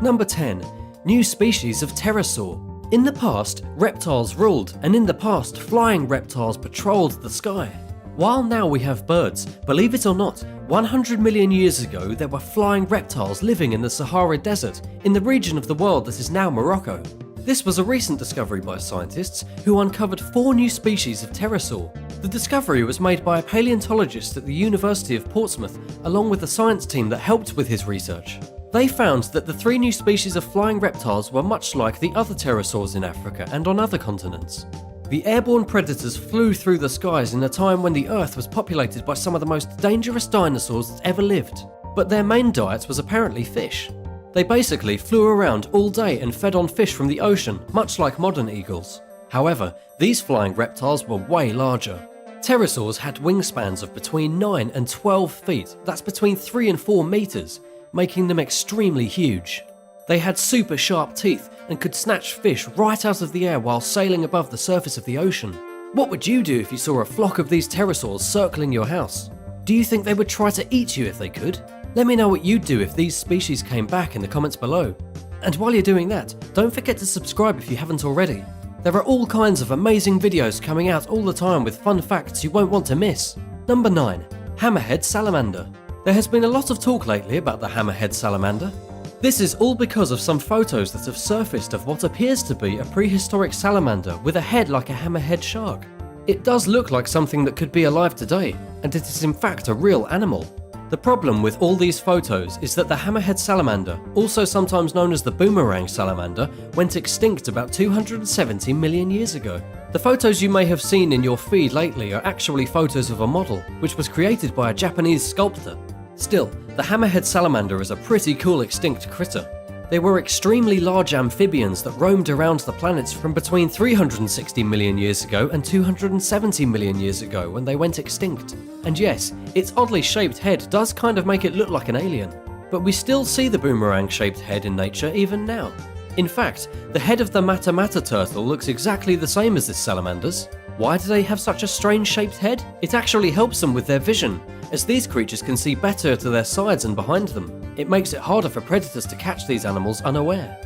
Number 10. New species of pterosaur. In the past, reptiles ruled, and in the past, flying reptiles patrolled the sky. While now we have birds, believe it or not, 100 million years ago there were flying reptiles living in the Sahara Desert, in the region of the world that is now Morocco. This was a recent discovery by scientists who uncovered 4 new species of pterosaur. The discovery was made by a paleontologist at the University of Portsmouth, along with the science team that helped with his research. They found that the 3 new species of flying reptiles were much like the other pterosaurs in Africa and on other continents. The airborne predators flew through the skies in a time when the Earth was populated by some of the most dangerous dinosaurs that ever lived, but their main diet was apparently fish. They basically flew around all day and fed on fish from the ocean, much like modern eagles. However, these flying reptiles were way larger. Pterosaurs had wingspans of between 9 and 12 feet, that's between 3 and 4 meters, making them extremely huge. They had super sharp teeth and could snatch fish right out of the air while sailing above the surface of the ocean. What would you do if you saw a flock of these pterosaurs circling your house? Do you think they would try to eat you if they could? Let me know what you'd do if these species came back in the comments below. And while you're doing that, don't forget to subscribe if you haven't already. There are all kinds of amazing videos coming out all the time with fun facts you won't want to miss. Number 9. Hammerhead Salamander. There has been a lot of talk lately about the Hammerhead Salamander. This is all because of some photos that have surfaced of what appears to be a prehistoric salamander with a head like a hammerhead shark. It does look like something that could be alive today, and it is in fact a real animal. The problem with all these photos is that the hammerhead salamander, also sometimes known as the boomerang salamander, went extinct about 270 million years ago. The photos you may have seen in your feed lately are actually photos of a model, which was created by a Japanese sculptor. Still, the hammerhead salamander is a pretty cool extinct critter. They were extremely large amphibians that roamed around the planets from between 360 million years ago and 270 million years ago when they went extinct. And yes, its oddly shaped head does kind of make it look like an alien, but we still see the boomerang-shaped head in nature even now. In fact, the head of the Mata turtle looks exactly the same as this salamander's. Why do they have such a strange shaped head? It actually helps them with their vision, as these creatures can see better to their sides and behind them. It makes it harder for predators to catch these animals unaware.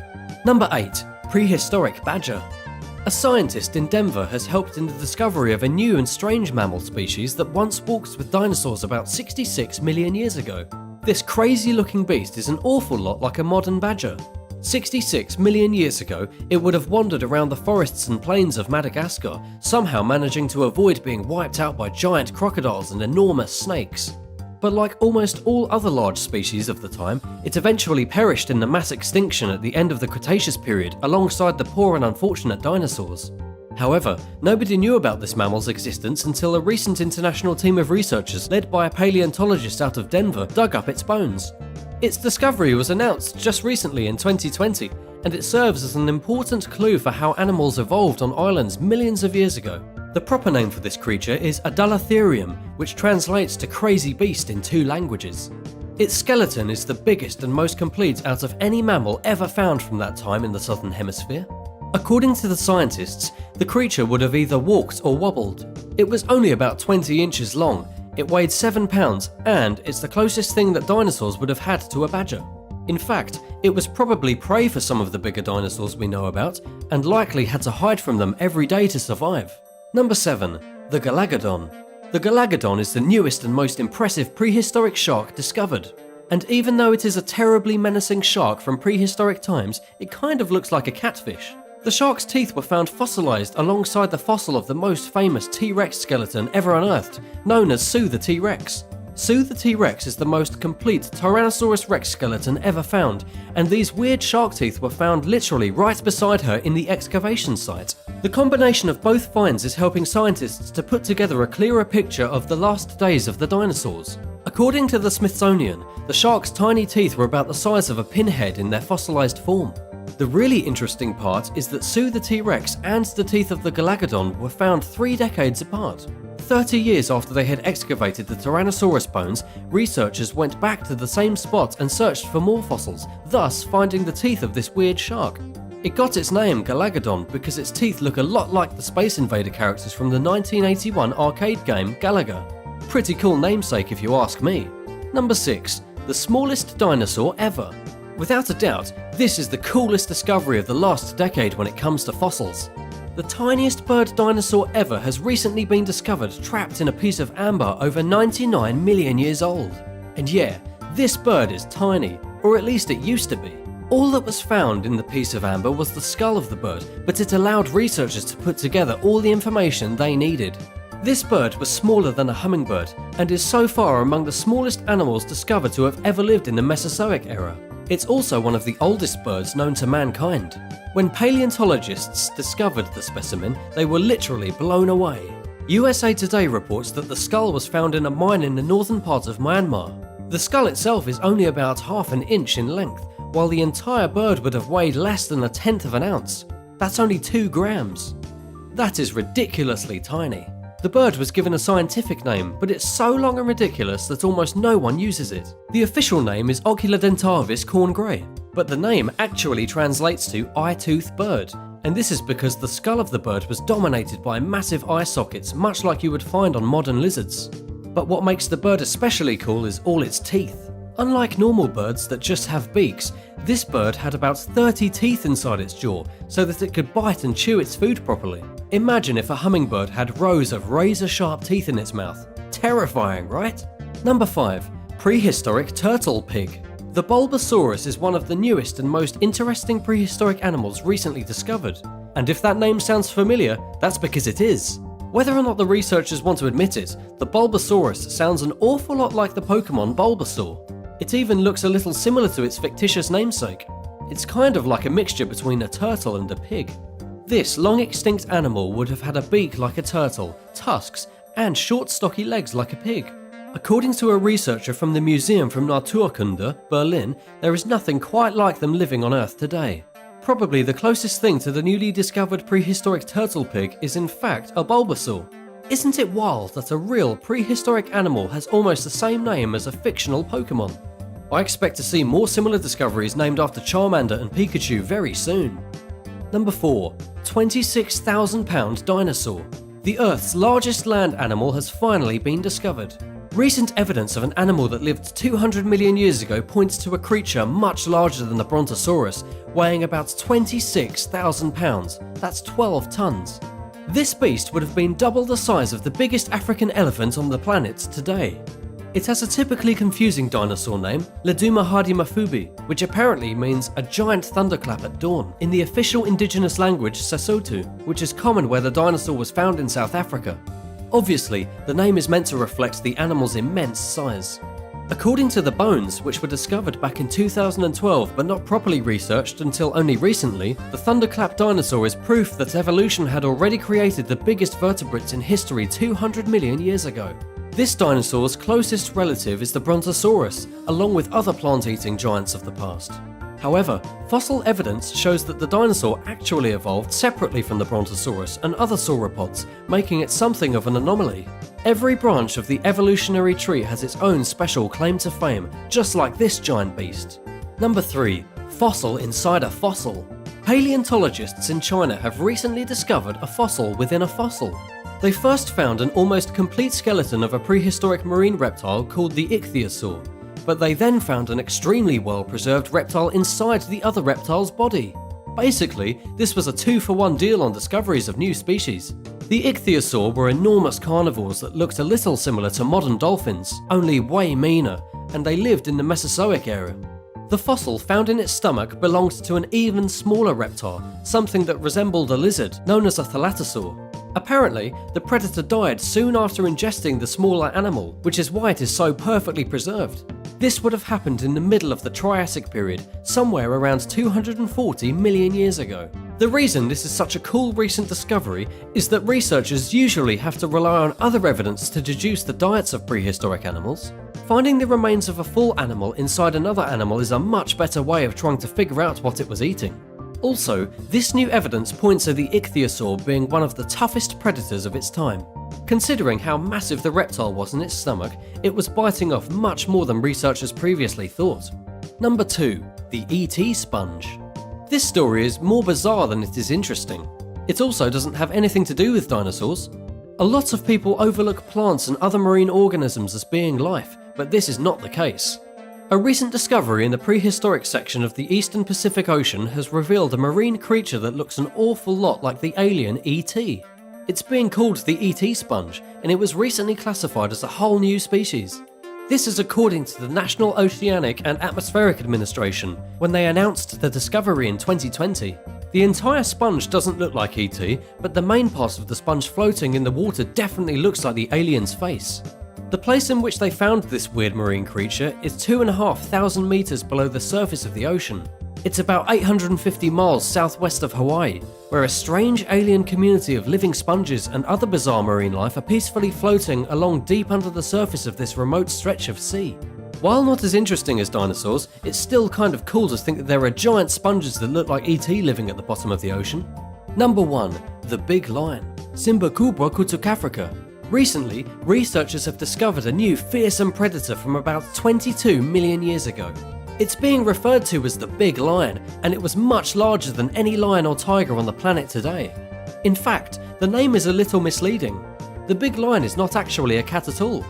Number 8. Prehistoric Badger. A scientist in Denver has helped in the discovery of a new and strange mammal species that once walked with dinosaurs about 66 million years ago. This crazy looking beast is an awful lot like a modern badger. 66 million years ago, it would have wandered around the forests and plains of Madagascar, somehow managing to avoid being wiped out by giant crocodiles and enormous snakes. But like almost all other large species of the time, it eventually perished in the mass extinction at the end of the Cretaceous period alongside the poor and unfortunate dinosaurs. However, nobody knew about this mammal's existence until a recent international team of researchers led by a paleontologist out of Denver dug up its bones. Its discovery was announced just recently in 2020, and it serves as an important clue for how animals evolved on islands millions of years ago. The proper name for this creature is Adulatherium, which translates to crazy beast in 2 languages. Its skeleton is the biggest and most complete out of any mammal ever found from that time in the southern hemisphere. According to the scientists, the creature would have either walked or wobbled. It was only about 20 inches long. It weighed 7 pounds, and it's the closest thing that dinosaurs would have had to a badger. In fact, it was probably prey for some of the bigger dinosaurs we know about, and likely had to hide from them every day to survive. Number 7. The Galagadon. The Galagadon is the newest and most impressive prehistoric shark discovered. And even though it is a terribly menacing shark from prehistoric times, it kind of looks like a catfish. The shark's teeth were found fossilized alongside the fossil of the most famous T-Rex skeleton ever unearthed, known as Sue the T-Rex. Sue the T-Rex is the most complete Tyrannosaurus Rex skeleton ever found, and these weird shark teeth were found literally right beside her in the excavation site. The combination of both finds is helping scientists to put together a clearer picture of the last days of the dinosaurs. According to the Smithsonian, the shark's tiny teeth were about the size of a pinhead in their fossilized form. The really interesting part is that Sue the T-Rex and the teeth of the Galagadon were found 3 decades apart. 30 years after they had excavated the Tyrannosaurus bones, researchers went back to the same spot and searched for more fossils, thus finding the teeth of this weird shark. It got its name Galagadon because its teeth look a lot like the Space Invader characters from the 1981 arcade game Galaga. Pretty cool namesake if you ask me. Number 6. The smallest dinosaur ever. Without a doubt, this is the coolest discovery of the last decade when it comes to fossils. The tiniest bird dinosaur ever has recently been discovered trapped in a piece of amber over 99 million years old. And yeah, this bird is tiny, or at least it used to be. All that was found in the piece of amber was the skull of the bird, but it allowed researchers to put together all the information they needed. This bird was smaller than a hummingbird, and is so far among the smallest animals discovered to have ever lived in the Mesozoic era. It's also one of the oldest birds known to mankind. When paleontologists discovered the specimen, they were literally blown away. USA Today reports that the skull was found in a mine in the northern part of Myanmar. The skull itself is only about half an inch in length, while the entire bird would have weighed less than 1/10 of an ounce. That's only 2 grams. That is ridiculously tiny. The bird was given a scientific name, but it's so long and ridiculous that almost no one uses it. The official name is Oculodentavis corn grey, but the name actually translates to eye-tooth bird, and this is because the skull of the bird was dominated by massive eye sockets, much like you would find on modern lizards. But what makes the bird especially cool is all its teeth. Unlike normal birds that just have beaks, this bird had about 30 teeth inside its jaw so that it could bite and chew its food properly. Imagine if a hummingbird had rows of razor-sharp teeth in its mouth. Terrifying, right? Number 5. Prehistoric Turtle Pig. The Bulbasaurus is one of the newest and most interesting prehistoric animals recently discovered. And if that name sounds familiar, that's because it is. Whether or not the researchers want to admit it, the Bulbasaurus sounds an awful lot like the Pokemon Bulbasaur. It even looks a little similar to its fictitious namesake. It's kind of like a mixture between a turtle and a pig. This long-extinct animal would have had a beak like a turtle, tusks, and short stocky legs like a pig. According to a researcher from the Museum from Naturkunde, Berlin, there is nothing quite like them living on Earth today. Probably the closest thing to the newly discovered prehistoric turtle pig is in fact a Bulbasaur. Isn't it wild that a real prehistoric animal has almost the same name as a fictional Pokemon? I expect to see more similar discoveries named after Charmander and Pikachu very soon. Number 4. 26,000-pound dinosaur. The Earth's largest land animal has finally been discovered. Recent evidence of an animal that lived 200 million years ago points to a creature much larger than the Brontosaurus, weighing about 26,000 pounds. That's 12 tons. This beast would have been double the size of the biggest African elephant on the planet today. It has a typically confusing dinosaur name, Leduma hardimafubi, which apparently means a giant thunderclap at dawn, in the official indigenous language Sesotho, which is common where the dinosaur was found in South Africa. Obviously, the name is meant to reflect the animal's immense size. According to the bones, which were discovered back in 2012 but not properly researched until only recently, the thunderclap dinosaur is proof that evolution had already created the biggest vertebrates in history 200 million years ago. This dinosaur's closest relative is the Brontosaurus, along with other plant-eating giants of the past. However, fossil evidence shows that the dinosaur actually evolved separately from the Brontosaurus and other sauropods, making it something of an anomaly. Every branch of the evolutionary tree has its own special claim to fame, just like this giant beast. Number 3. Fossil inside a fossil. Paleontologists in China have recently discovered a fossil within a fossil. They first found an almost complete skeleton of a prehistoric marine reptile called the ichthyosaur, but they then found an extremely well-preserved reptile inside the other reptile's body. Basically, this was a 2-for-1 deal on discoveries of new species. The ichthyosaur were enormous carnivores that looked a little similar to modern dolphins, only way meaner, and they lived in the Mesozoic era. The fossil found in its stomach belonged to an even smaller reptile, something that resembled a lizard, known as a thalattosaur. Apparently, the predator died soon after ingesting the smaller animal, which is why it is so perfectly preserved. This would have happened in the middle of the Triassic period, somewhere around 240 million years ago. The reason this is such a cool recent discovery is that researchers usually have to rely on other evidence to deduce the diets of prehistoric animals. Finding the remains of a full animal inside another animal is a much better way of trying to figure out what it was eating. Also, this new evidence points to the ichthyosaur being one of the toughest predators of its time. Considering how massive the reptile was in its stomach, it was biting off much more than researchers previously thought. Number 2. The ET sponge. This story is more bizarre than it is interesting. It also doesn't have anything to do with dinosaurs. A lot of people overlook plants and other marine organisms as being life, but this is not the case. A recent discovery in the prehistoric section of the Eastern Pacific Ocean has revealed a marine creature that looks an awful lot like the alien E.T. It's being called the E.T. sponge, and it was recently classified as a whole new species. This is according to the National Oceanic and Atmospheric Administration when they announced the discovery in 2020. The entire sponge doesn't look like E.T., but the main part of the sponge floating in the water definitely looks like the alien's face. The place in which they found this weird marine creature is 2,500 meters below the surface of the ocean. It's about 850 miles southwest of Hawaii, where a strange alien community of living sponges and other bizarre marine life are peacefully floating along deep under the surface of this remote stretch of sea. While not as interesting as dinosaurs, it's still kind of cool to think that there are giant sponges that look like E.T. living at the bottom of the ocean. Number 1. The Big Lion, Simba kubwa kutuk Africa. Recently, researchers have discovered a new fearsome predator from about 22 million years ago. It's being referred to as the Big Lion, and it was much larger than any lion or tiger on the planet today. In fact, the name is a little misleading. The Big Lion is not actually a cat at all.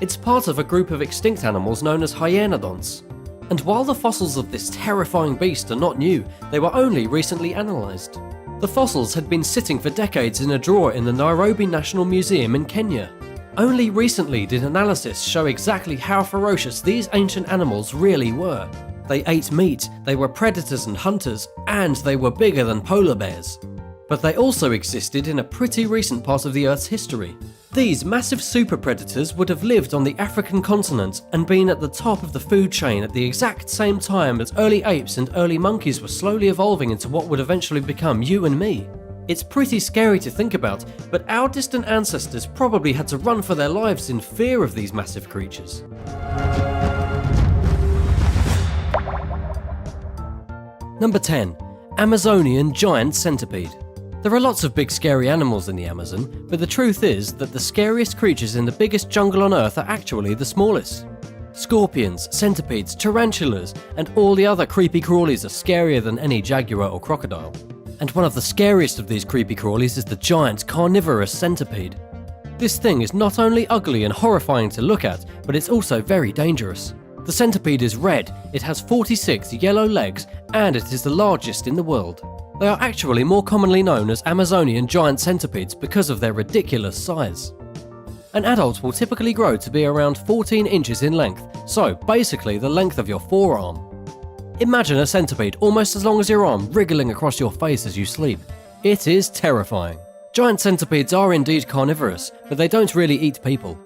It's part of a group of extinct animals known as hyenodonts. And while the fossils of this terrifying beast are not new, they were only recently analysed. The fossils had been sitting for decades in a drawer in the Nairobi National Museum in Kenya. Only recently did analysis show exactly how ferocious these ancient animals really were. They ate meat, they were predators and hunters, and they were bigger than polar bears. But they also existed in a pretty recent part of the Earth's history. These massive super predators would have lived on the African continent and been at the top of the food chain at the exact same time as early apes and early monkeys were slowly evolving into what would eventually become you and me. It's pretty scary to think about, but our distant ancestors probably had to run for their lives in fear of these massive creatures. Number 10. Amazonian Giant Centipede. There are lots of big scary animals in the Amazon, but the truth is that the scariest creatures in the biggest jungle on Earth are actually the smallest. Scorpions, centipedes, tarantulas, and all the other creepy crawlies are scarier than any jaguar or crocodile. And one of the scariest of these creepy crawlies is the giant carnivorous centipede. This thing is not only ugly and horrifying to look at, but it's also very dangerous. The centipede is red, it has 46 yellow legs, and it is the largest in the world. They are actually more commonly known as Amazonian giant centipedes because of their ridiculous size. An adult will typically grow to be around 14 inches in length, so basically the length of your forearm. Imagine a centipede almost as long as your arm wriggling across your face as you sleep. It is terrifying. Giant centipedes are indeed carnivorous, but they don't really eat people.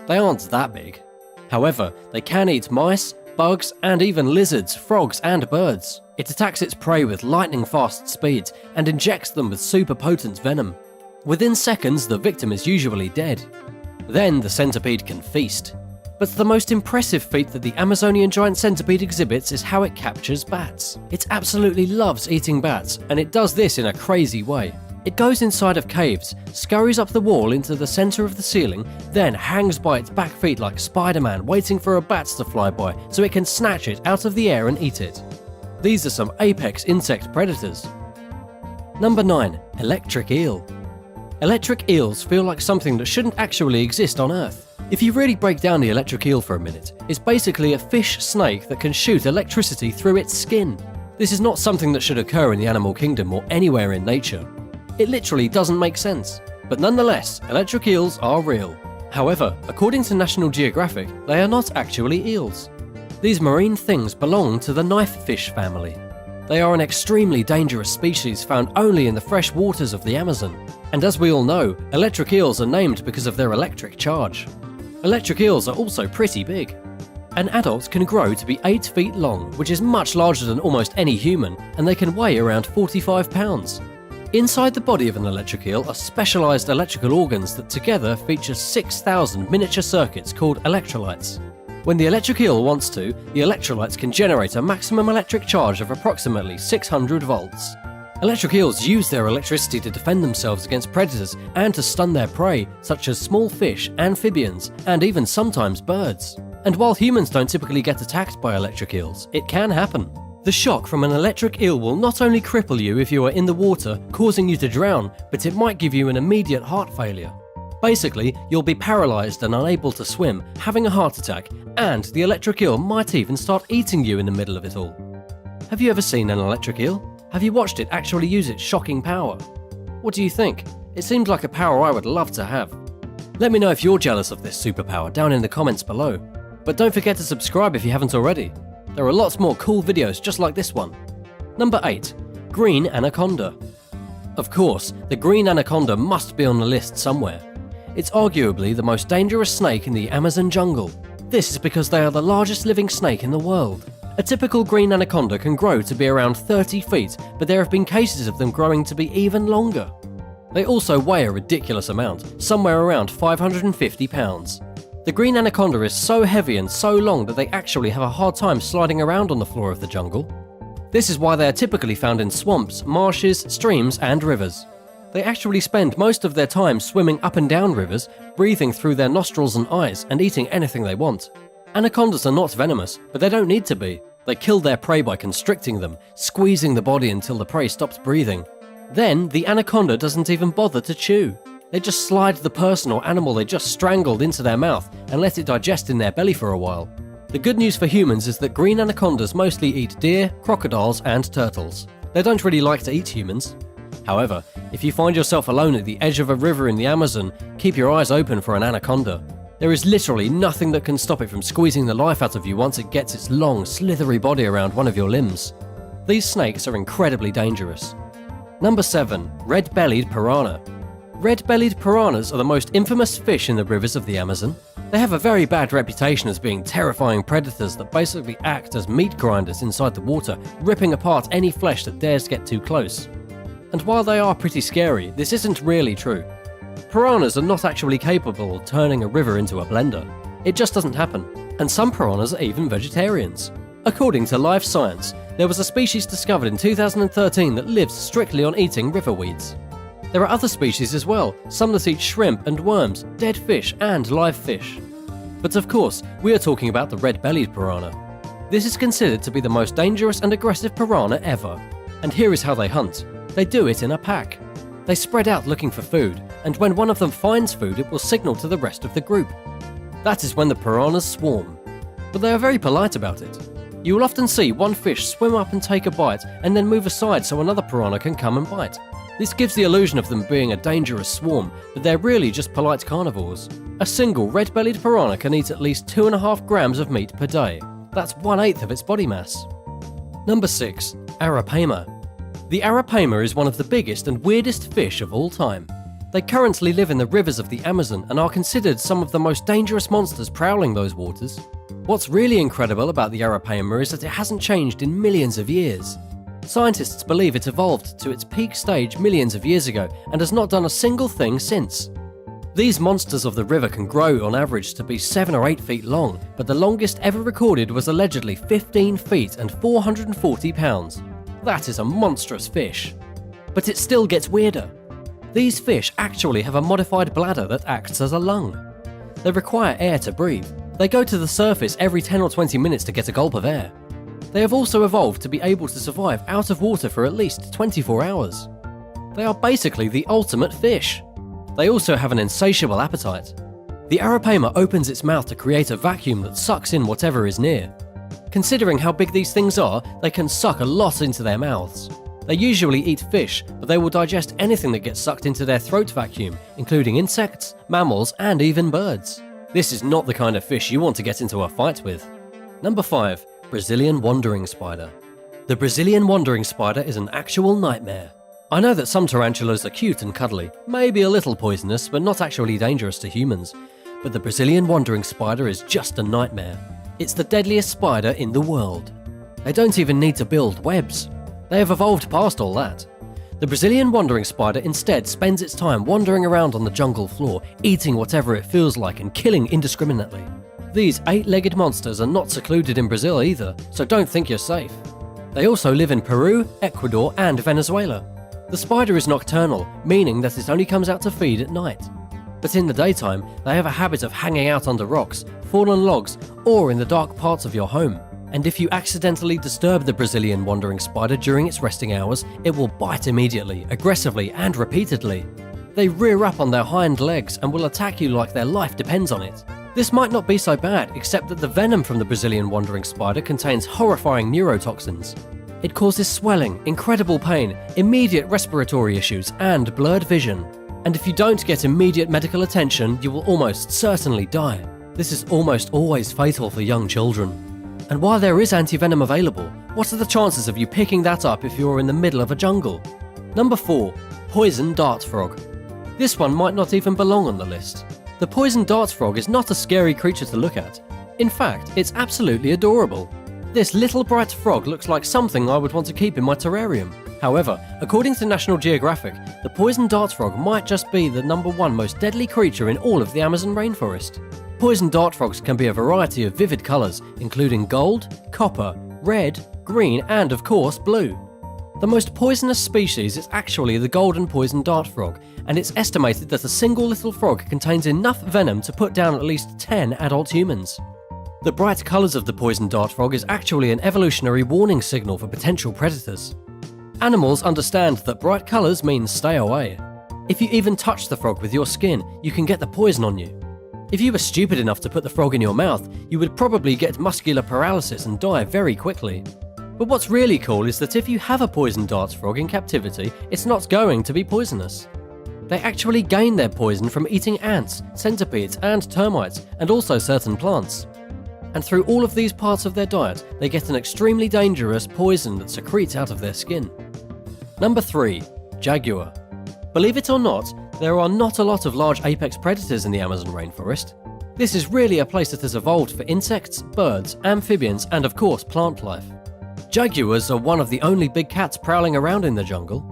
They aren't that big. However, they can eat mice, bugs, and even lizards, frogs, and birds. It attacks its prey with lightning-fast speed and injects them with super potent venom. Within seconds, the victim is usually dead. Then the centipede can feast. But the most impressive feat that the Amazonian giant centipede exhibits is how it captures bats. It absolutely loves eating bats, and it does this in a crazy way. It goes inside of caves, scurries up the wall into the center of the ceiling, then hangs by its back feet like Spider-Man waiting for a bat to fly by so it can snatch it out of the air and eat it. These are some apex insect predators. Number 9. Electric eel. Electric eels feel like something that shouldn't actually exist on Earth. If you really break down the electric eel for a minute, it's basically a fish snake that can shoot electricity through its skin. This is not something that should occur in the animal kingdom or anywhere in nature. It literally doesn't make sense. But nonetheless, electric eels are real. However, according to National Geographic, they are not actually eels. These marine things belong to the knifefish family. They are an extremely dangerous species found only in the fresh waters of the Amazon. And as we all know, electric eels are named because of their electric charge. Electric eels are also pretty big. An adult can grow to be 8 feet long, which is much larger than almost any human, and they can weigh around 45 pounds. Inside the body of an electric eel are specialised electrical organs that together feature 6,000 miniature circuits called electrolytes. When the electric eel wants to, the electrolytes can generate a maximum electric charge of approximately 600 volts. Electric eels use their electricity to defend themselves against predators and to stun their prey, such as small fish, amphibians, and even sometimes birds. And while humans don't typically get attacked by electric eels, it can happen. The shock from an electric eel will not only cripple you if you are in the water, causing you to drown, but it might give you an immediate heart failure. Basically, you'll be paralysed and unable to swim, having a heart attack, and the electric eel might even start eating you in the middle of it all. Have you ever seen an electric eel? Have you watched it actually use its shocking power? What do you think? It seems like a power I would love to have. Let me know if you're jealous of this superpower down in the comments below. But don't forget to subscribe if you haven't already. There are lots more cool videos just like this one. Number 8. Green Anaconda. Of course, the green anaconda must be on the list somewhere. It's arguably the most dangerous snake in the Amazon jungle. This is because they are the largest living snake in the world. A typical green anaconda can grow to be around 30 feet, but there have been cases of them growing to be even longer. They also weigh a ridiculous amount, somewhere around 550 pounds. The green anaconda is so heavy and so long that they actually have a hard time sliding around on the floor of the jungle. This is why they are typically found in swamps, marshes, streams, and rivers. They actually spend most of their time swimming up and down rivers, breathing through their nostrils and eyes, and eating anything they want. Anacondas are not venomous, but they don't need to be. They kill their prey by constricting them, squeezing the body until the prey stops breathing. Then, the anaconda doesn't even bother to chew. They just slide the person or animal they just strangled into their mouth and let it digest in their belly for a while. The good news for humans is that green anacondas mostly eat deer, crocodiles, and turtles. They don't really like to eat humans. However, if you find yourself alone at the edge of a river in the Amazon, keep your eyes open for an anaconda. There is literally nothing that can stop it from squeezing the life out of you once it gets its long, slithery body around one of your limbs. These snakes are incredibly dangerous. Number 7. Redbellied Piranha. Red-bellied piranhas are the most infamous fish in the rivers of the Amazon. They have a very bad reputation as being terrifying predators that basically act as meat grinders inside the water, ripping apart any flesh that dares get too close. And while they are pretty scary, this isn't really true. Piranhas are not actually capable of turning a river into a blender. It just doesn't happen. And some piranhas are even vegetarians. According to Life Science, there was a species discovered in 2013 that lives strictly on eating river weeds. There are other species as well, some that eat shrimp and worms, dead fish and live fish. But of course, we are talking about the red-bellied piranha. This is considered to be the most dangerous and aggressive piranha ever. And here is how they hunt. They do it in a pack. They spread out looking for food, and when one of them finds food, it will signal to the rest of the group. That is when the piranhas swarm. But they are very polite about it. You will often see one fish swim up and take a bite, and then move aside so another piranha can come and bite. This gives the illusion of them being a dangerous swarm, but they're really just polite carnivores. A single red-bellied piranha can eat at least 2.5 grams of meat per day. That's 1/8 of its body mass. Number 6. Arapamer. The Arapamer is one of the biggest and weirdest fish of all time. They currently live in the rivers of the Amazon and are considered some of the most dangerous monsters prowling those waters. What's really incredible about the Arapamer is that it hasn't changed in millions of years. Scientists believe it evolved to its peak stage millions of years ago and has not done a single thing since. These monsters of the river can grow on average to be 7 or 8 feet long, but the longest ever recorded was allegedly 15 feet and 440 pounds. That is a monstrous fish. But it still gets weirder. These fish actually have a modified bladder that acts as a lung. They require air to breathe. They go to the surface every 10 or 20 minutes to get a gulp of air. They have also evolved to be able to survive out of water for at least 24 hours. They are basically the ultimate fish. They also have an insatiable appetite. The Arapamer opens its mouth to create a vacuum that sucks in whatever is near. Considering how big these things are, they can suck a lot into their mouths. They usually eat fish, but they will digest anything that gets sucked into their throat vacuum, including insects, mammals, and even birds. This is not the kind of fish you want to get into a fight with. Number 5. Brazilian Wandering Spider. The Brazilian Wandering Spider is an actual nightmare. I know that some tarantulas are cute and cuddly, maybe a little poisonous, but not actually dangerous to humans. But the Brazilian Wandering Spider is just a nightmare. It's the deadliest spider in the world. They don't even need to build webs. They have evolved past all that. The Brazilian Wandering Spider instead spends its time wandering around on the jungle floor, eating whatever it feels like and killing indiscriminately. These 8-legged monsters are not secluded in Brazil either, so don't think you're safe. They also live in Peru, Ecuador, and Venezuela. The spider is nocturnal, meaning that it only comes out to feed at night. But in the daytime, they have a habit of hanging out under rocks, fallen logs, or in the dark parts of your home. And if you accidentally disturb the Brazilian Wandering Spider during its resting hours, it will bite immediately, aggressively, and repeatedly. They rear up on their hind legs and will attack you like their life depends on it. This might not be so bad, except that the venom from the Brazilian wandering spider contains horrifying neurotoxins. It causes swelling, incredible pain, immediate respiratory issues, and blurred vision. And if you don't get immediate medical attention, you will almost certainly die. This is almost always fatal for young children. And while there is antivenom available, what are the chances of you picking that up if you're in the middle of a jungle? Number 4. Poison dart frog. This one might not even belong on the list. The poison dart frog is not a scary creature to look at. In fact, it's absolutely adorable. This little bright frog looks like something I would want to keep in my terrarium. However, according to National Geographic, the poison dart frog might just be the number 1 most deadly creature in all of the Amazon rainforest. Poison dart frogs can be a variety of vivid colours, including gold, copper, red, green, and of course blue. The most poisonous species is actually the golden poison dart frog, and it's estimated that a single little frog contains enough venom to put down at least 10 adult humans. The bright colours of the poison dart frog is actually an evolutionary warning signal for potential predators. Animals understand that bright colours means stay away. If you even touch the frog with your skin, you can get the poison on you. If you were stupid enough to put the frog in your mouth, you would probably get muscular paralysis and die very quickly. But what's really cool is that if you have a poison dart frog in captivity, it's not going to be poisonous. They actually gain their poison from eating ants, centipedes, and termites, and also certain plants. And through all of these parts of their diet, they get an extremely dangerous poison that secretes out of their skin. Number 3. Jaguar. Believe it or not, there are not a lot of large apex predators in the Amazon rainforest. This is really a place that has evolved for insects, birds, amphibians, and of course plant life. Jaguars are one of the only big cats prowling around in the jungle.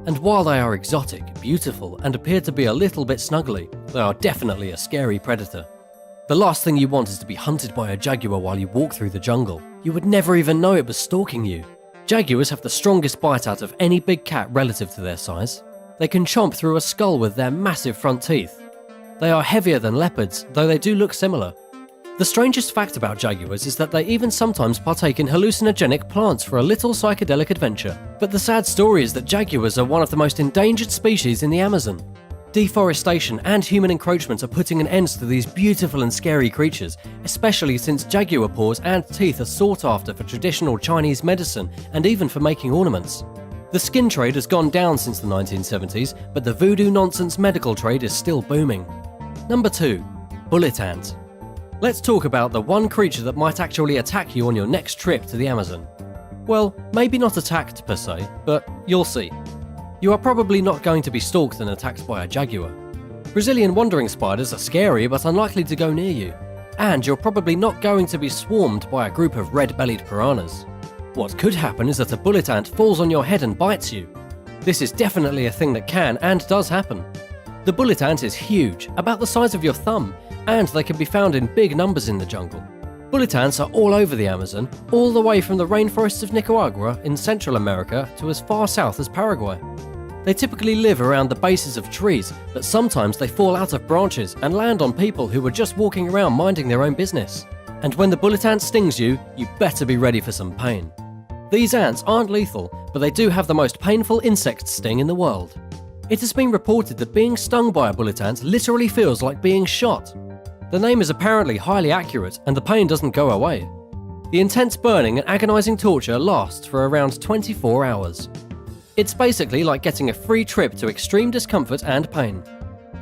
And while they are exotic, beautiful, and appear to be a little bit snuggly, they are definitely a scary predator. The last thing you want is to be hunted by a jaguar while you walk through the jungle. You would never even know it was stalking you. Jaguars have the strongest bite out of any big cat relative to their size. They can chomp through a skull with their massive front teeth. They are heavier than leopards, though they do look similar. The strangest fact about jaguars is that they even sometimes partake in hallucinogenic plants for a little psychedelic adventure. But the sad story is that jaguars are one of the most endangered species in the Amazon. Deforestation and human encroachment are putting an end to these beautiful and scary creatures, especially since jaguar paws and teeth are sought after for traditional Chinese medicine and even for making ornaments. The skin trade has gone down since the 1970s, but the voodoo nonsense medical trade is still booming. Number 2. Bullet ant. Let's talk about the one creature that might actually attack you on your next trip to the Amazon. Well, maybe not attacked per se, but you'll see. You are probably not going to be stalked and attacked by a jaguar. Brazilian wandering spiders are scary but unlikely to go near you. And you're probably not going to be swarmed by a group of red-bellied piranhas. What could happen is that a bullet ant falls on your head and bites you. This is definitely a thing that can and does happen. The bullet ant is huge, about the size of your thumb, and they can be found in big numbers in the jungle. Bullet ants are all over the Amazon, all the way from the rainforests of Nicaragua in Central America to as far south as Paraguay. They typically live around the bases of trees, but sometimes they fall out of branches and land on people who were just walking around minding their own business. And when the bullet ant stings you, you better be ready for some pain. These ants aren't lethal, but they do have the most painful insect sting in the world. It has been reported that being stung by a bullet ant literally feels like being shot. The name is apparently highly accurate and the pain doesn't go away. The intense burning and agonizing torture lasts for around 24 hours. It's basically like getting a free trip to extreme discomfort and pain.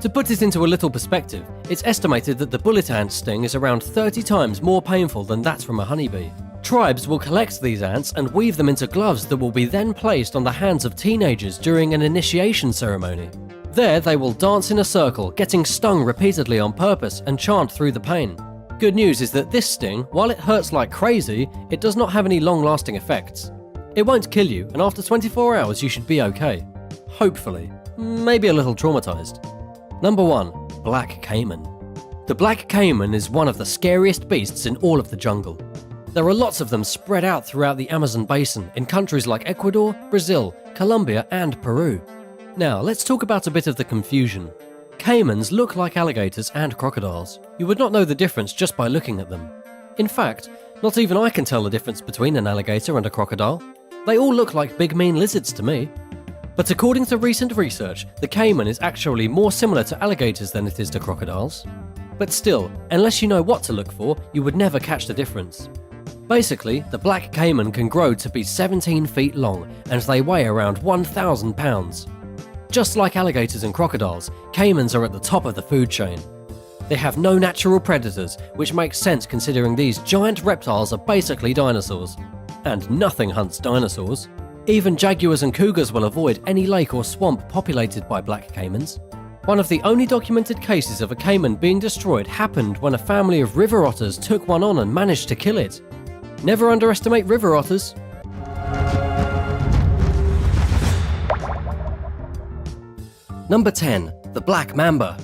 To put it into a little perspective, it's estimated that the bullet ant sting is around 30 times more painful than that from a honeybee. Tribes will collect these ants and weave them into gloves that will be then placed on the hands of teenagers during an initiation ceremony. There they will dance in a circle, getting stung repeatedly on purpose and chant through the pain. Good news is that this sting, while it hurts like crazy, it does not have any long-lasting effects. It won't kill you, and after 24 hours you should be okay. Hopefully. Maybe a little traumatized. Number 1. Black Caiman. The black caiman is one of the scariest beasts in all of the jungle. There are lots of them spread out throughout the Amazon basin in countries like Ecuador, Brazil, Colombia, and Peru. Now, let's talk about a bit of the confusion. Caimans look like alligators and crocodiles. You would not know the difference just by looking at them. In fact, not even I can tell the difference between an alligator and a crocodile. They all look like big mean lizards to me. But according to recent research, the caiman is actually more similar to alligators than it is to crocodiles. But still, unless you know what to look for, you would never catch the difference. Basically, the black caiman can grow to be 17 feet long, and they weigh around 1,000 pounds. Just like alligators and crocodiles, caimans are at the top of the food chain. They have no natural predators, which makes sense considering these giant reptiles are basically dinosaurs. And nothing hunts dinosaurs. Even jaguars and cougars will avoid any lake or swamp populated by black caimans. One of the only documented cases of a caiman being destroyed happened when a family of river otters took one on and managed to kill it. Never underestimate river otters. Number 10. The Black Mamba.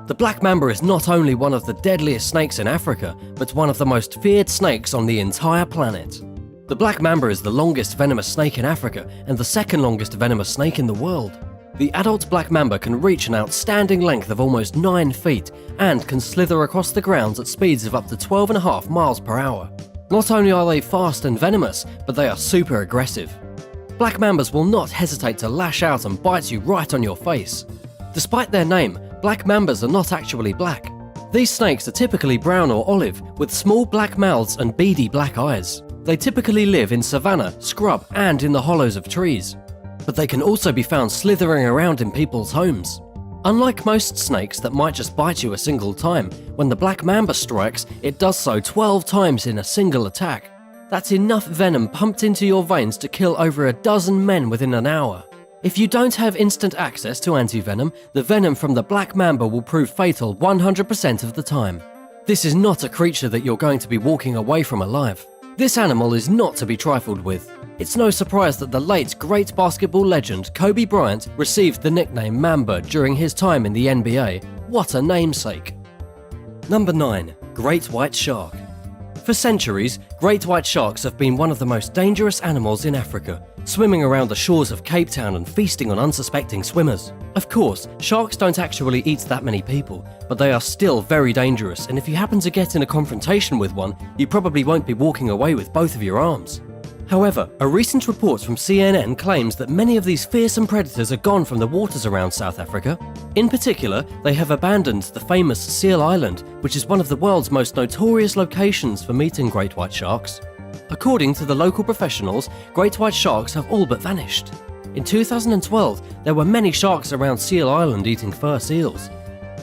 The Black Mamba is not only one of the deadliest snakes in Africa, but one of the most feared snakes on the entire planet. The Black Mamba is the longest venomous snake in Africa and the second longest venomous snake in the world. The adult Black Mamba can reach an outstanding length of almost 9 feet and can slither across the ground at speeds of up to 12.5 miles per hour. Not only are they fast and venomous, but they are super aggressive. Black Mambas will not hesitate to lash out and bite you right on your face. Despite their name, Black Mambas are not actually black. These snakes are typically brown or olive, with small black mouths and beady black eyes. They typically live in savanna, scrub, and in the hollows of trees. But they can also be found slithering around in people's homes. Unlike most snakes that might just bite you a single time, when the Black Mamba strikes, it does so 12 times in a single attack. That's enough venom pumped into your veins to kill over a dozen men within an hour. If you don't have instant access to anti-venom, the venom from the Black Mamba will prove fatal 100% of the time. This is not a creature that you're going to be walking away from alive. This animal is not to be trifled with. It's no surprise that the late great basketball legend Kobe Bryant received the nickname Mamba during his time in the NBA. What a namesake. Number 9. Great White Shark. For centuries, great white sharks have been one of the most dangerous animals in Africa, swimming around the shores of Cape Town and feasting on unsuspecting swimmers. Of course, sharks don't actually eat that many people, but they are still very dangerous, and if you happen to get in a confrontation with one, you probably won't be walking away with both of your arms. However, a recent report from CNN claims that many of these fearsome predators are gone from the waters around South Africa. In particular, they have abandoned the famous Seal Island, which is one of the world's most notorious locations for meeting great white sharks. According to the local professionals, great white sharks have all but vanished. In 2012, there were many sharks around Seal Island eating fur seals.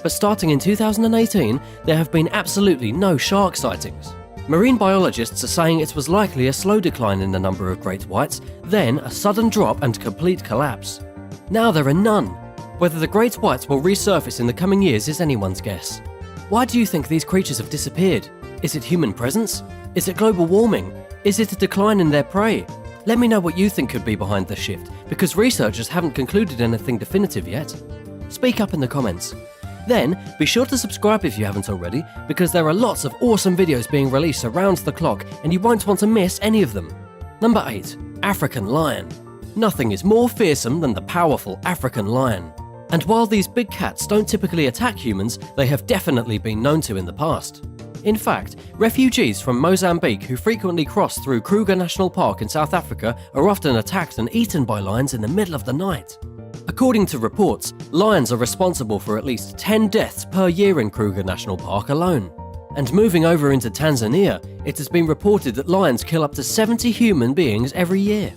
But starting in 2018, there have been absolutely no shark sightings. Marine biologists are saying it was likely a slow decline in the number of great whites, then a sudden drop and complete collapse. Now there are none. Whether the great whites will resurface in the coming years is anyone's guess. Why do you think these creatures have disappeared? Is it human presence? Is it global warming? Is it a decline in their prey? Let me know what you think could be behind the shift, because researchers haven't concluded anything definitive yet. Speak up in the comments. Then, be sure to subscribe if you haven't already, because there are lots of awesome videos being released around the clock and you won't want to miss any of them. Number 8. African Lion. Nothing is more fearsome than the powerful African lion. And while these big cats don't typically attack humans, they have definitely been known to in the past. In fact, refugees from Mozambique who frequently cross through Kruger National Park in South Africa are often attacked and eaten by lions in the middle of the night. According to reports, lions are responsible for at least 10 deaths per year in Kruger National Park alone. And moving over into Tanzania, it has been reported that lions kill up to 70 human beings every year.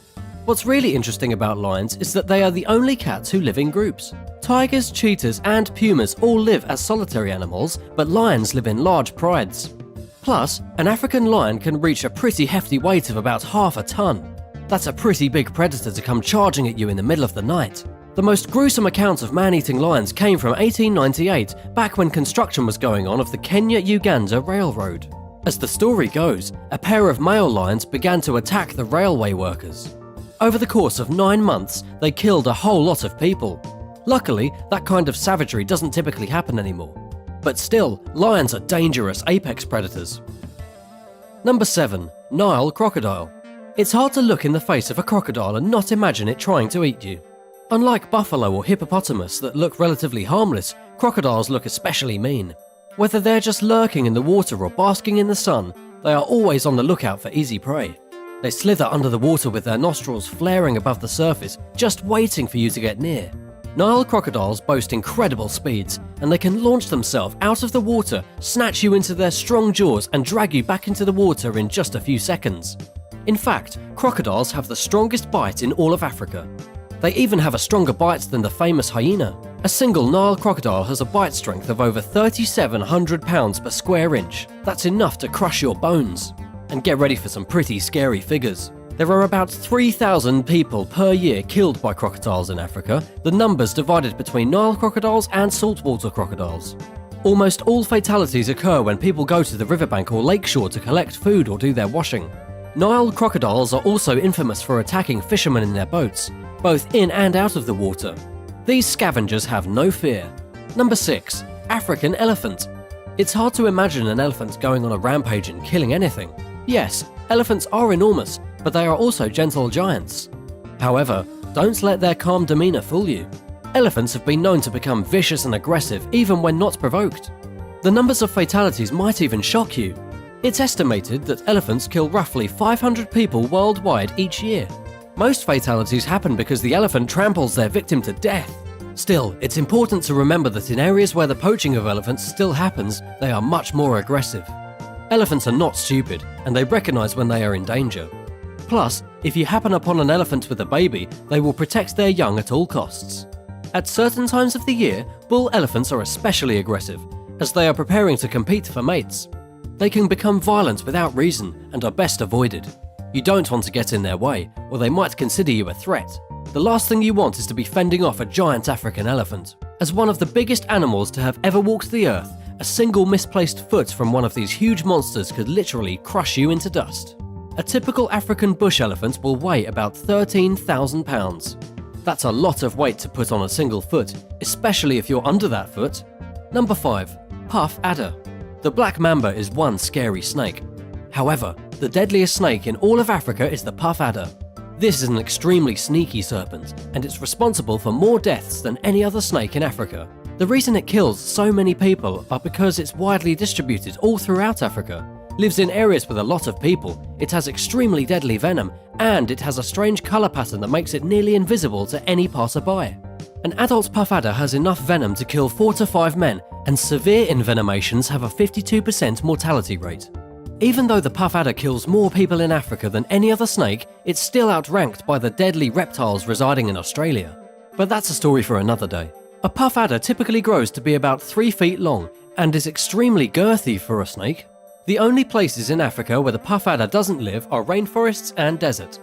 What's really interesting about lions is that they are the only cats who live in groups. Tigers, cheetahs, and pumas all live as solitary animals, but lions live in large prides. Plus, an African lion can reach a pretty hefty weight of about half a ton. That's a pretty big predator to come charging at you in the middle of the night. The most gruesome account of man-eating lions came from 1898, back when construction was going on of the Kenya-Uganda Railroad. As the story goes, a pair of male lions began to attack the railway workers. Over the course of 9 months, they killed a whole lot of people. Luckily, that kind of savagery doesn't typically happen anymore. But still, lions are dangerous apex predators. Number 7. Nile Crocodile. It's hard to look in the face of a crocodile and not imagine it trying to eat you. Unlike buffalo or hippopotamus that look relatively harmless, crocodiles look especially mean. Whether they're just lurking in the water or basking in the sun, they are always on the lookout for easy prey. They slither under the water with their nostrils flaring above the surface, just waiting for you to get near. Nile crocodiles boast incredible speeds, and they can launch themselves out of the water, snatch you into their strong jaws, and drag you back into the water in just a few seconds. In fact, crocodiles have the strongest bite in all of Africa. They even have a stronger bite than the famous hyena. A single Nile crocodile has a bite strength of over 3,700 pounds per square inch. That's enough to crush your bones. And get ready for some pretty scary figures. There are about 3,000 people per year killed by crocodiles in Africa, the numbers divided between Nile crocodiles and saltwater crocodiles. Almost all fatalities occur when people go to the riverbank or lakeshore to collect food or do their washing. Nile crocodiles are also infamous for attacking fishermen in their boats, both in and out of the water. These scavengers have no fear. Number 6. African elephant. It's hard to imagine an elephant going on a rampage and killing anything. Yes, elephants are enormous, but they are also gentle giants. However, don't let their calm demeanor fool you. Elephants have been known to become vicious and aggressive even when not provoked. The numbers of fatalities might even shock you. It's estimated that elephants kill roughly 500 people worldwide each year. Most fatalities happen because the elephant tramples their victim to death. Still, it's important to remember that in areas where the poaching of elephants still happens, they are much more aggressive. Elephants are not stupid, and they recognize when they are in danger. Plus, if you happen upon an elephant with a baby, they will protect their young at all costs. At certain times of the year, bull elephants are especially aggressive, as they are preparing to compete for mates. They can become violent without reason and are best avoided. You don't want to get in their way, or they might consider you a threat. The last thing you want is to be fending off a giant African elephant. As one of the biggest animals to have ever walked the earth, a single misplaced foot from one of these huge monsters could literally crush you into dust. A typical African bush elephant will weigh about 13,000 pounds. That's a lot of weight to put on a single foot, especially if you're under that foot. Number 5. Puff adder. The black mamba is one scary snake. However, the deadliest snake in all of Africa is the puff adder. This is an extremely sneaky serpent, and it's responsible for more deaths than any other snake in Africa. The reason it kills so many people are because it's widely distributed all throughout Africa, lives in areas with a lot of people, it has extremely deadly venom, and it has a strange colour pattern that makes it nearly invisible to any passerby. An adult puff adder has enough venom to kill 4 to 5 men, and severe envenomations have a 52% mortality rate. Even though the puff adder kills more people in Africa than any other snake, it's still outranked by the deadly reptiles residing in Australia. But that's a story for another day. A puff adder typically grows to be about 3 feet long and is extremely girthy for a snake. The only places in Africa where the puff adder doesn't live are rainforests and desert.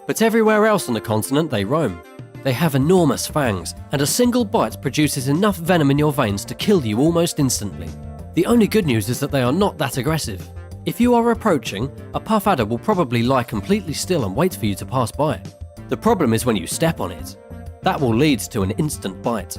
But everywhere else on the continent they roam. They have enormous fangs, and a single bite produces enough venom in your veins to kill you almost instantly. The only good news is that they are not that aggressive. If you are approaching, a puff adder will probably lie completely still and wait for you to pass by. The problem is when you step on it. That will lead to an instant bite.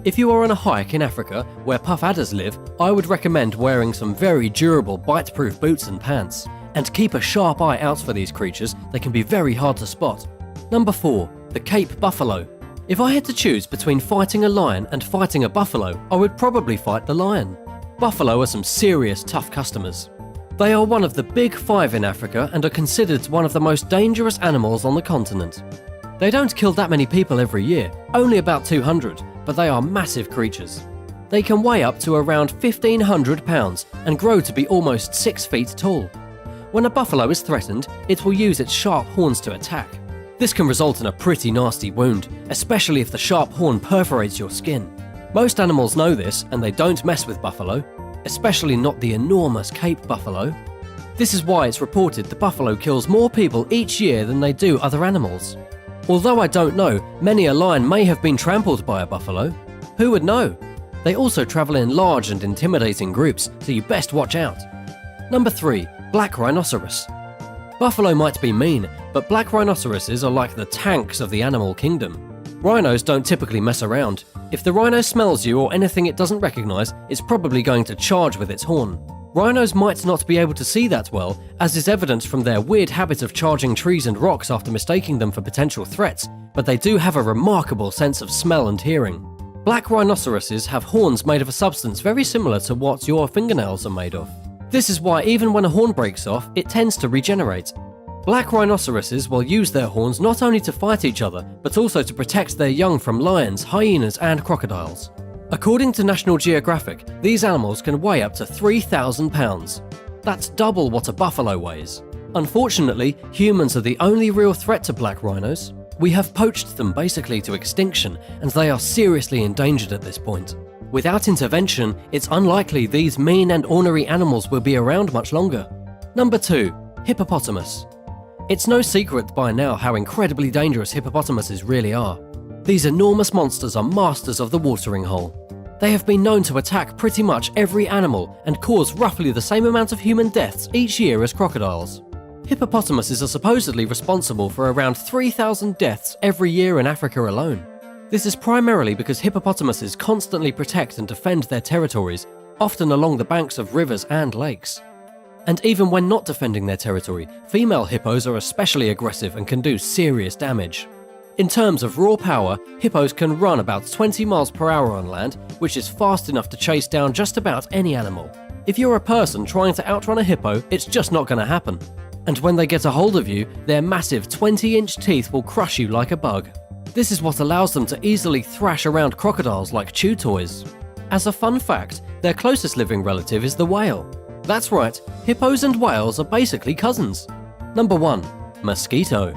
If you are on a hike in Africa where puff adders live, I would recommend wearing some very durable bite-proof boots and pants. And keep a sharp eye out for these creatures, they can be very hard to spot. Number 4. The Cape buffalo. If I had to choose between fighting a lion and fighting a buffalo, I would probably fight the lion. Buffalo are some serious tough customers. They are one of the big 5 in Africa and are considered one of the most dangerous animals on the continent. They don't kill that many people every year, only about 200, but they are massive creatures. They can weigh up to around 1,500 pounds and grow to be almost 6 feet tall. When a buffalo is threatened, it will use its sharp horns to attack. This can result in a pretty nasty wound, especially if the sharp horn perforates your skin. Most animals know this and they don't mess with buffalo, especially not the enormous Cape buffalo. This is why it's reported the buffalo kills more people each year than they do other animals. Although I don't know, many a lion may have been trampled by a buffalo. Who would know? They also travel in large and intimidating groups, so you best watch out. Number 3. Black rhinoceros. Buffalo might be mean, but black rhinoceroses are like the tanks of the animal kingdom. Rhinos don't typically mess around. If the rhino smells you or anything it doesn't recognize, it's probably going to charge with its horn. Rhinos might not be able to see that well, as is evident from their weird habit of charging trees and rocks after mistaking them for potential threats, but they do have a remarkable sense of smell and hearing. Black rhinoceroses have horns made of a substance very similar to what your fingernails are made of. This is why even when a horn breaks off, it tends to regenerate. Black rhinoceroses will use their horns not only to fight each other, but also to protect their young from lions, hyenas, and crocodiles. According to National Geographic, these animals can weigh up to 3,000 pounds. That's double what a buffalo weighs. Unfortunately, humans are the only real threat to black rhinos. We have poached them basically to extinction, and they are seriously endangered at this point. Without intervention, it's unlikely these mean and ornery animals will be around much longer. Number 2. Hippopotamus. It's no secret by now how incredibly dangerous hippopotamuses really are. These enormous monsters are masters of the watering hole. They have been known to attack pretty much every animal and cause roughly the same amount of human deaths each year as crocodiles. Hippopotamuses are supposedly responsible for around 3,000 deaths every year in Africa alone. This is primarily because hippopotamuses constantly protect and defend their territories, often along the banks of rivers and lakes. And even when not defending their territory, female hippos are especially aggressive and can do serious damage. In terms of raw power, hippos can run about 20 miles per hour on land, which is fast enough to chase down just about any animal. If you're a person trying to outrun a hippo, it's just not going to happen. And when they get a hold of you, their massive 20-inch teeth will crush you like a bug. This is what allows them to easily thrash around crocodiles like chew toys. As a fun fact, their closest living relative is the whale. That's right, hippos and whales are basically cousins. Number 1. Mosquito.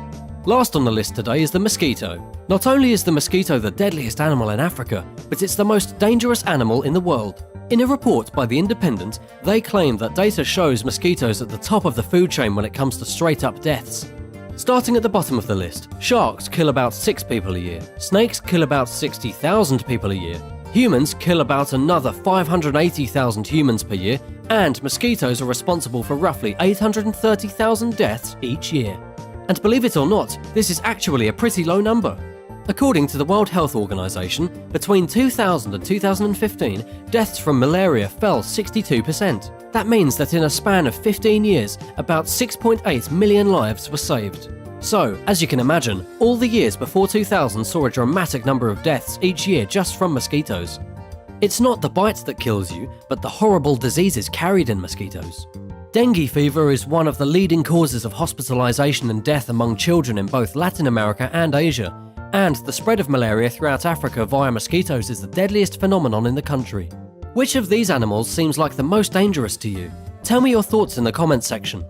Last on the list today is the mosquito. Not only is the mosquito the deadliest animal in Africa, but it's the most dangerous animal in the world. In a report by The Independent, they claim that data shows mosquitoes at the top of the food chain when it comes to straight-up deaths. Starting at the bottom of the list, sharks kill about 6 people a year, snakes kill about 60,000 people a year, humans kill about another 580,000 humans per year, and mosquitoes are responsible for roughly 830,000 deaths each year. And believe it or not, this is actually a pretty low number. According to the World Health Organization, between 2000 and 2015, deaths from malaria fell 62%. That means that in a span of 15 years, about 6.8 million lives were saved. So, as you can imagine, all the years before 2000 saw a dramatic number of deaths each year just from mosquitoes. It's not the bite that kills you, but the horrible diseases carried in mosquitoes. Dengue fever is one of the leading causes of hospitalization and death among children in both Latin America and Asia, and the spread of malaria throughout Africa via mosquitoes is the deadliest phenomenon in the country. Which of these animals seems like the most dangerous to you? Tell me your thoughts in the comments section.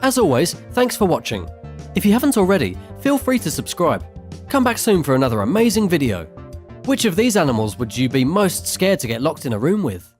As always, thanks for watching. If you haven't already, feel free to subscribe. Come back soon for another amazing video. Which of these animals would you be most scared to get locked in a room with?